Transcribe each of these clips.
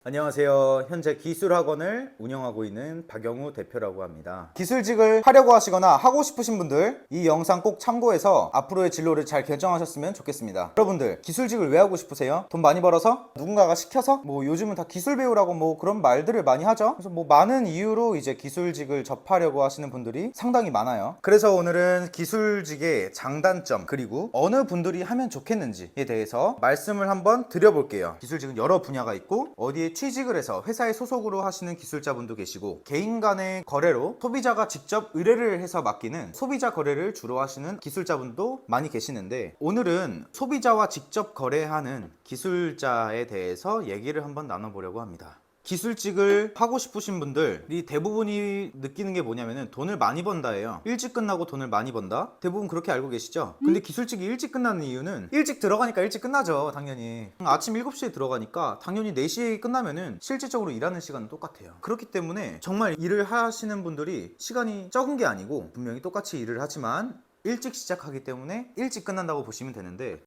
안녕하세요. 현재 기술학원을 운영하고 있는 박영우 대표라고 합니다. 기술직을 하려고 하시거나 하고 싶으신 분들 이 영상 꼭 참고해서 앞으로의 진로를 잘 결정하셨으면 좋겠습니다. 여러분들 기술직을 왜 하고 싶으세요? 돈 많이 벌어서? 누군가가 시켜서? 요즘은 다 기술 배우라고 그런 말들을 많이 하죠. 그래서 많은 이유로 이제 기술직을 접하려고 하시는 분들이 상당히 많아요. 그래서 오늘은 기술직의 장단점 그리고 어느 분들이 하면 좋겠는지에 대해서 말씀을 한번 드려볼게요. 기술직은 여러 분야가 있고 어디에 취직을 해서 회사에 소속으로 하시는 기술자분도 계시고 개인 간의 거래로 소비자가 직접 의뢰를 해서 맡기는 소비자 거래를 주로 하시는 기술자분도 많이 계시는데, 오늘은 소비자와 직접 거래하는 기술자에 대해서 얘기를 한번 나눠보려고 합니다. 기술직을 하고 싶으신 분들이 대부분이 느끼는 게 뭐냐면은 돈을 많이 번다예요. 일찍 끝나고 돈을 많이 번다? 대부분 그렇게 알고 계시죠? 근데 기술직이 일찍 끝나는 이유는 일찍 들어가니까 일찍 끝나죠, 당연히. 아침 7시에 들어가니까 당연히 4시에 끝나면은 실질적으로 일하는 시간은 똑같아요. 그렇기 때문에 정말 일을 하시는 분들이 시간이 적은 게 아니고 분명히 똑같이 일을 하지만 일찍 시작하기 때문에 일찍 끝난다고 보시면 되는데,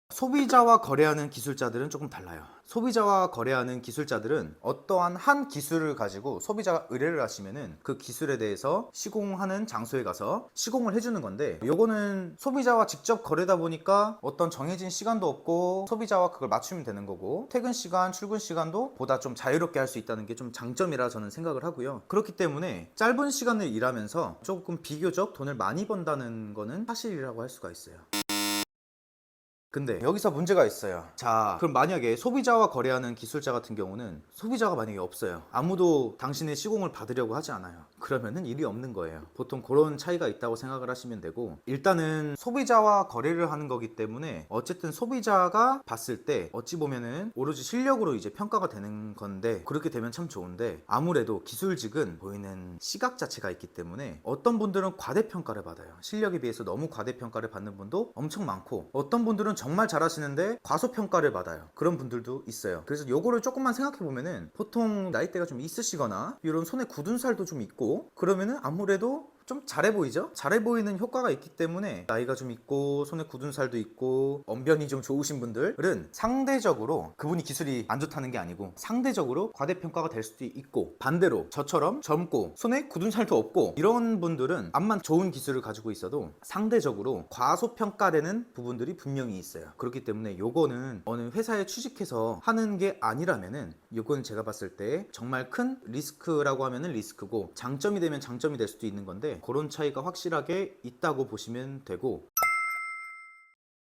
소비자와 거래하는 기술자들은 조금 달라요. 소비자와 거래하는 기술자들은 어떠한 한 기술을 가지고 소비자가 의뢰를 하시면은 그 기술에 대해서 시공하는 장소에 가서 시공을 해주는 건데, 요거는 소비자와 직접 거래다 보니까 어떤 정해진 시간도 없고 소비자와 그걸 맞추면 되는 거고, 퇴근 시간, 출근 시간도 보다 좀 자유롭게 할 수 있다는 게 좀 장점이라 저는 생각을 하고요. 그렇기 때문에 짧은 시간을 일하면서 조금 비교적 돈을 많이 번다는 거는 사실이라고 할 수가 있어요. 근데 여기서 문제가 있어요. 자, 그럼 만약에 소비자와 거래하는 기술자 같은 경우는 소비자가 만약에 없어요. 아무도 당신의 시공을 받으려고 하지 않아요. 그러면은 일이 없는 거예요. 보통 그런 차이가 있다고 생각을 하시면 되고, 일단은 소비자와 거래를 하는 거기 때문에 어쨌든 소비자가 봤을 때 어찌 보면은 오로지 실력으로 이제 평가가 되는 건데, 그렇게 되면 참 좋은데, 아무래도 기술직은 보이는 시각 자체가 있기 때문에 어떤 분들은 과대평가를 받아요. 실력에 비해서 너무 과대평가를 받는 분도 엄청 많고, 어떤 분들은 정말 잘하시는데 과소평가를 받아요. 그런 분들도 있어요. 그래서 요거를 조금만 생각해 보면은 보통 나이대가 좀 있으시거나 이런 손에 굳은 살도 좀 있고 그러면은 아무래도 좀 잘해 보이죠? 잘해 보이는 효과가 있기 때문에 나이가 좀 있고 손에 굳은 살도 있고 언변이 좀 좋으신 분들은 상대적으로, 그분이 기술이 안 좋다는 게 아니고 상대적으로 과대평가가 될 수도 있고, 반대로 저처럼 젊고 손에 굳은 살도 없고 이런 분들은 암만 좋은 기술을 가지고 있어도 상대적으로 과소평가되는 부분들이 분명히 있어요. 그렇기 때문에 요거는 어느 회사에 취직해서 하는 게 아니라면은 요거는 제가 봤을 때 정말 큰 리스크라고 하면은 리스크고, 장점이 되면 장점이 될 수도 있는 건데 그런 차이가 확실하게 있다고 보시면 되고,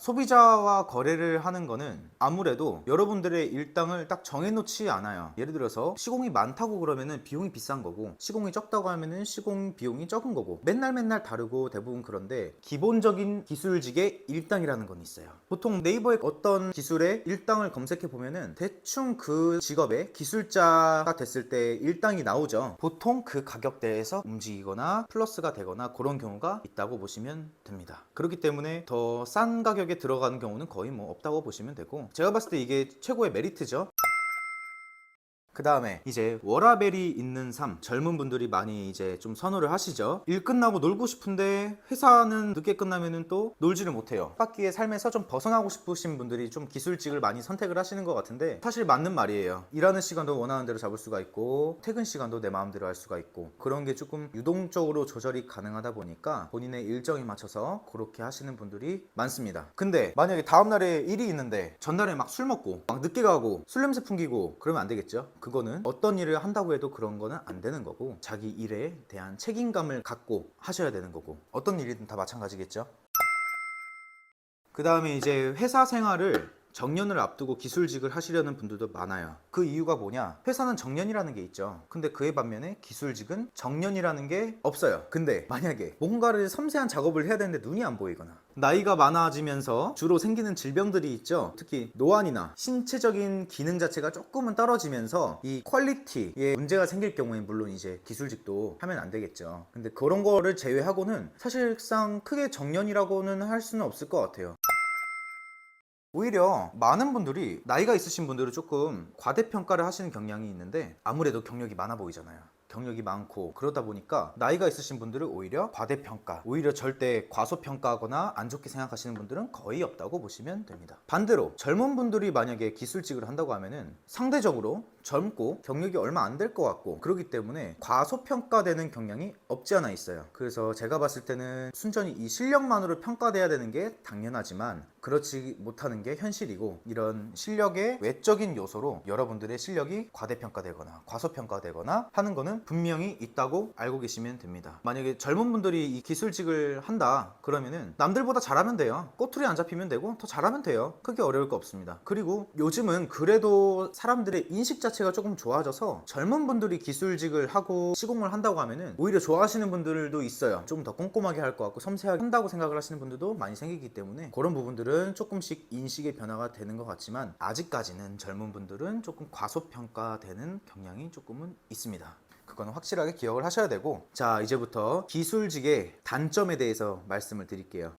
소비자와 거래를 하는 거는 아무래도 여러분들의 일당을 딱 정해놓지 않아요. 예를 들어서 시공이 많다고 그러면은 비용이 비싼 거고, 시공이 적다고 하면은 시공 비용이 적은 거고, 맨날 다르고 대부분 그런데, 기본적인 기술직의 일당이라는 건 있어요. 보통 네이버에 어떤 기술의 일당을 검색해 보면은 대충 그 직업의 기술자가 됐을 때 일당이 나오죠. 보통 그 가격대에서 움직이거나 플러스가 되거나 그런 경우가 있다고 보시면 됩니다. 그렇기 때문에 더 싼 가격에 들어가는 경우는 거의 없다고 보시면 되고, 제가 봤을 때 이게 최고의 메리트죠. 그 다음에 이제 워라밸이 있는 삶, 젊은 분들이 많이 이제 좀 선호를 하시죠. 일 끝나고 놀고 싶은데 회사는 늦게 끝나면은 또 놀지를 못해요. 뜻밖의 삶에서 좀 벗어나고 싶으신 분들이 좀 기술직을 많이 선택을 하시는 것 같은데, 사실 맞는 말이에요. 일하는 시간도 원하는 대로 잡을 수가 있고 퇴근 시간도 내 마음대로 할 수가 있고, 그런 게 조금 유동적으로 조절이 가능하다 보니까 본인의 일정에 맞춰서 그렇게 하시는 분들이 많습니다. 근데 만약에 다음날에 일이 있는데 전날에 막 술 먹고 막 늦게 가고 술 냄새 풍기고 그러면 안 되겠죠. 그거는 어떤 일을 한다고 해도 그런 거는 안 되는 거고, 자기 일에 대한 책임감을 갖고 하셔야 되는 거고, 어떤 일이든 다 마찬가지겠죠. 그 다음에 이제 회사 생활을 정년을 앞두고 기술직을 하시려는 분들도 많아요. 그 이유가 뭐냐? 회사는 정년이라는 게 있죠. 근데 그에 반면에 기술직은 정년이라는 게 없어요. 근데 만약에 뭔가를 섬세한 작업을 해야 되는데 눈이 안 보이거나 나이가 많아지면서 주로 생기는 질병들이 있죠. 특히 노안이나 신체적인 기능 자체가 조금은 떨어지면서 이 퀄리티에 문제가 생길 경우에 물론 이제 기술직도 하면 안 되겠죠. 근데 그런 거를 제외하고는 사실상 크게 정년이라고는 할 수는 없을 것 같아요. 오히려 많은 분들이 나이가 있으신 분들은 조금 과대평가를 하시는 경향이 있는데, 아무래도 경력이 많아 보이잖아요. 경력이 많고 그러다 보니까 나이가 있으신 분들은 오히려 과대평가, 오히려 절대 과소평가하거나 안 좋게 생각하시는 분들은 거의 없다고 보시면 됩니다. 반대로 젊은 분들이 만약에 기술직을 한다고 하면은 상대적으로 젊고 경력이 얼마 안 될 것 같고 그렇기 때문에 과소평가되는 경향이 없지 않아 있어요. 그래서 제가 봤을 때는 순전히 이 실력만으로 평가돼야 되는 게 당연하지만 그렇지 못하는 게 현실이고, 이런 실력의 외적인 요소로 여러분들의 실력이 과대평가되거나 과소평가되거나 하는 거는 분명히 있다고 알고 계시면 됩니다. 만약에 젊은 분들이 이 기술직을 한다 그러면은 남들보다 잘하면 돼요. 꼬투리 안 잡히면 되고 더 잘하면 돼요. 크게 어려울 거 없습니다. 그리고 요즘은 그래도 사람들의 인식 자체가 조금 좋아져서 젊은 분들이 기술직을 하고 시공을 한다고 하면은 오히려 좋아하시는 분들도 있어요. 좀 더 꼼꼼하게 할 것 같고 섬세하게 한다고 생각을 하시는 분들도 많이 생기기 때문에 그런 부분들은 조금씩 인식의 변화가 되는 것 같지만 아직까지는 젊은 분들은 조금 과소평가되는 경향이 조금은 있습니다. 그거는 확실하게 기억을 하셔야 되고, 자, 이제부터 기술직의 단점에 대해서 말씀을 드릴게요.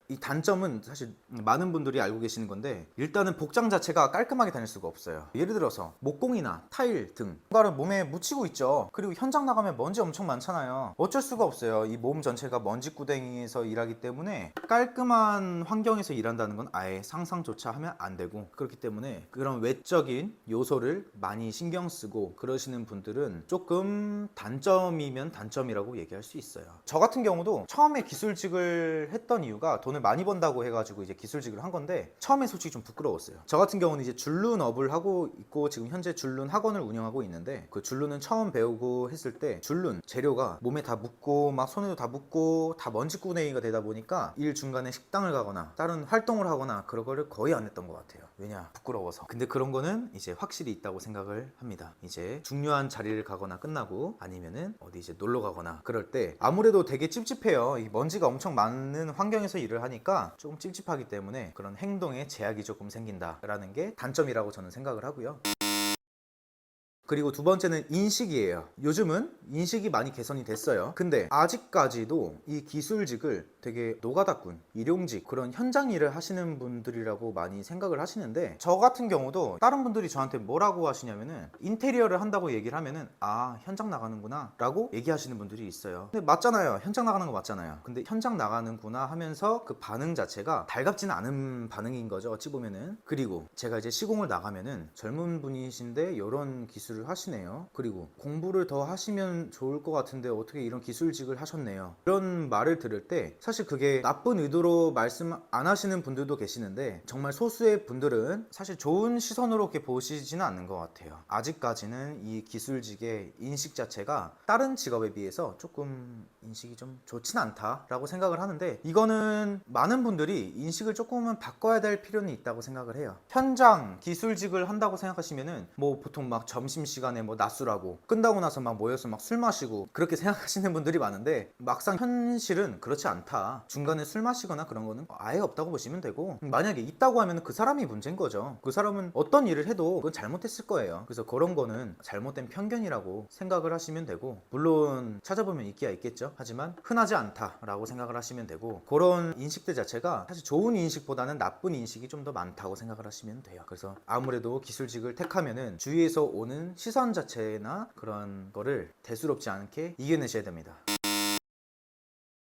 이 단점은 사실 많은 분들이 알고 계시는 건데, 일단은 복장 자체가 깔끔하게 다닐 수가 없어요. 예를 들어서 목공이나 타일 등 뭔가를 몸에 묻히고 있죠. 그리고 현장 나가면 먼지 엄청 많잖아요. 어쩔 수가 없어요. 이 몸 전체가 먼지구덩이에서 일하기 때문에 깔끔한 환경에서 일한다는 건 아예 상상조차 하면 안 되고, 그렇기 때문에 그런 외적인 요소를 많이 신경 쓰고 그러시는 분들은 조금 단점이면 단점이라고 얘기할 수 있어요. 저 같은 경우도 처음에 기술직을 했던 이유가 돈을 많이 번다고 해가지고 이제 기술직을 한 건데, 처음에 솔직히 좀 부끄러웠어요. 저 같은 경우는 이제 줄눈업을 하고 있고 지금 현재 줄눈 학원을 운영하고 있는데, 그 줄눈은 처음 배우고 했을 때 줄눈 재료가 몸에 다 묻고 막 손에도 다 묻고 다 먼지구덩이가 되다 보니까 일 중간에 식당을 가거나 다른 활동을 하거나 그런 거를 거의 안 했던 것 같아요. 왜냐? 부끄러워서. 근데 그런 거는 이제 확실히 있다고 생각을 합니다. 이제 중요한 자리를 가거나 끝나고 아니면은 어디 이제 놀러 가거나 그럴 때 아무래도 되게 찝찝해요. 이 먼지가 엄청 많은 환경에서 일을 하니까 조금 찝찝하기 때문에 그런 행동에 제약이 조금 생긴다라는 게 단점이라고 저는 생각을 하고요. 그리고 두 번째는 인식이에요. 요즘은 인식이 많이 개선이 됐어요. 근데 아직까지도 이 기술직을 되게 노가다꾼, 일용직, 그런 현장 일을 하시는 분들이라고 많이 생각을 하시는데, 저 같은 경우도 다른 분들이 저한테 뭐라고 하시냐면은 인테리어를 한다고 얘기를 하면은 아, 현장 나가는구나 라고 얘기하시는 분들이 있어요. 근데 맞잖아요. 현장 나가는 거 맞잖아요. 근데 현장 나가는구나 하면서 그 반응 자체가 달갑지는 않은 반응인 거죠, 어찌 보면은. 그리고 제가 이제 시공을 나가면은 젊은 분이신데 이런 기술을 하시네요. 그리고 공부를 더 하시면 좋을 것 같은데 어떻게 이런 기술직을 하셨네요. 이런 말을 들을 때 사실 그게 나쁜 의도로 말씀 안 하시는 분들도 계시는데, 정말 소수의 분들은 사실 좋은 시선으로 이렇게 보시지는 않는 것 같아요. 아직까지는 이 기술직의 인식 자체가 다른 직업에 비해서 조금 인식이 좀 좋진 않다라고 생각을 하는데, 이거는 많은 분들이 인식을 조금은 바꿔야 될 필요는 있다고 생각을 해요. 현장 기술직을 한다고 생각하시면은 뭐 보통 막 점심시간에 뭐 낮술하고 끝나고 나서 막 모여서 막 술 마시고 그렇게 생각하시는 분들이 많은데, 막상 현실은 그렇지 않다. 중간에 술 마시거나 그런 거는 아예 없다고 보시면 되고, 만약에 있다고 하면 그 사람이 문제인 거죠. 그 사람은 어떤 일을 해도 그건 잘못했을 거예요. 그래서 그런 거는 잘못된 편견이라고 생각을 하시면 되고, 물론 찾아보면 있기야 있겠죠. 하지만 흔하지 않다라고 생각을 하시면 되고, 그런 인식들 자체가 사실 좋은 인식보다는 나쁜 인식이 좀 더 많다고 생각을 하시면 돼요. 그래서 아무래도 기술직을 택하면은 주위에서 오는 시선 자체나 그런 거를 대수롭지 않게 이겨내셔야 됩니다.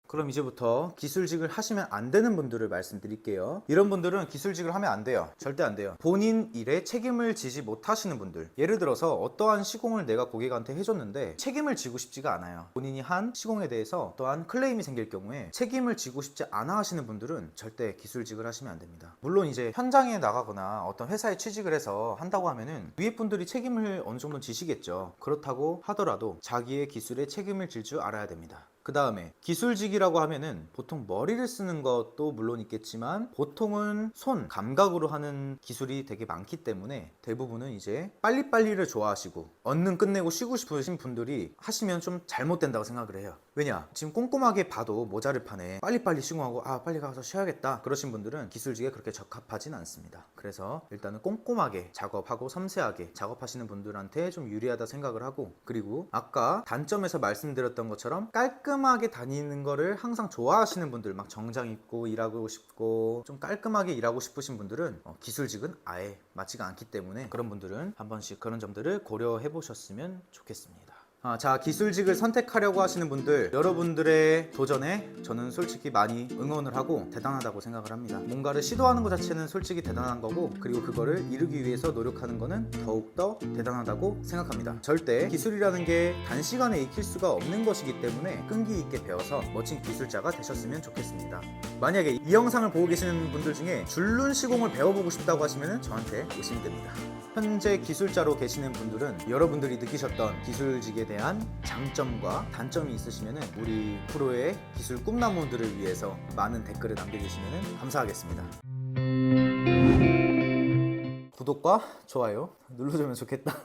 그럼 이제부터 기술직을 하시면 안 되는 분들을 말씀드릴게요. 이런 분들은 기술직을 하면 안 돼요. 절대 안 돼요. 본인 일에 책임을 지지 못하시는 분들, 예를 들어서 어떠한 시공을 내가 고객한테 해줬는데 책임을 지고 싶지가 않아요. 본인이 한 시공에 대해서 어떠한 클레임이 생길 경우에 책임을 지고 싶지 않아 하시는 분들은 절대 기술직을 하시면 안 됩니다. 물론 이제 현장에 나가거나 어떤 회사에 취직을 해서 한다고 하면은 위에 분들이 책임을 어느 정도 지시겠죠. 그렇다고 하더라도 자기의 기술에 책임을 질 줄 알아야 됩니다. 그 다음에 기술직이라고 하면은 보통 머리를 쓰는 것도 물론 있겠지만 보통은 손 감각으로 하는 기술이 되게 많기 때문에 대부분은 이제 빨리빨리를 좋아하시고 얼른 끝내고 쉬고 싶으신 분들이 하시면 좀 잘못된다고 생각을 해요. 왜냐? 지금 꼼꼼하게 봐도 모자를 파네. 빨리빨리 시공하고 빨리 가서 쉬어야겠다. 그러신 분들은 기술직에 그렇게 적합하진 않습니다. 그래서 일단은 꼼꼼하게 작업하고 섬세하게 작업하시는 분들한테 좀 유리하다 생각을 하고, 그리고 아까 단점에서 말씀드렸던 것처럼 깔끔하게 다니는 거를 항상 좋아하시는 분들, 막 정장 입고 일하고 싶고 좀 깔끔하게 일하고 싶으신 분들은 기술직은 아예 맞지가 않기 때문에 그런 분들은 한 번씩 그런 점들을 고려해 보셨으면 좋겠습니다. 자, 기술직을 선택하려고 하시는 분들, 여러분들의 도전에 저는 솔직히 많이 응원을 하고 대단하다고 생각을 합니다. 뭔가를 시도하는 것 자체는 솔직히 대단한 거고, 그리고 그거를 이루기 위해서 노력하는 거는 더욱더 대단하다고 생각합니다. 절대 기술이라는 게 단시간에 익힐 수가 없는 것이기 때문에 끈기 있게 배워서 멋진 기술자가 되셨으면 좋겠습니다. 만약에 이 영상을 보고 계시는 분들 중에 줄눈 시공을 배워보고 싶다고 하시면 저한테 오시면 됩니다. 현재 기술자로 계시는 분들은 여러분들이 느끼셨던 기술직에 대한 장점과 단점이 있으시면 우리 프로의 기술 꿈나무들을 위해서 많은 댓글을 남겨주시면 감사하겠습니다. 구독과 좋아요 눌러주면 좋겠다.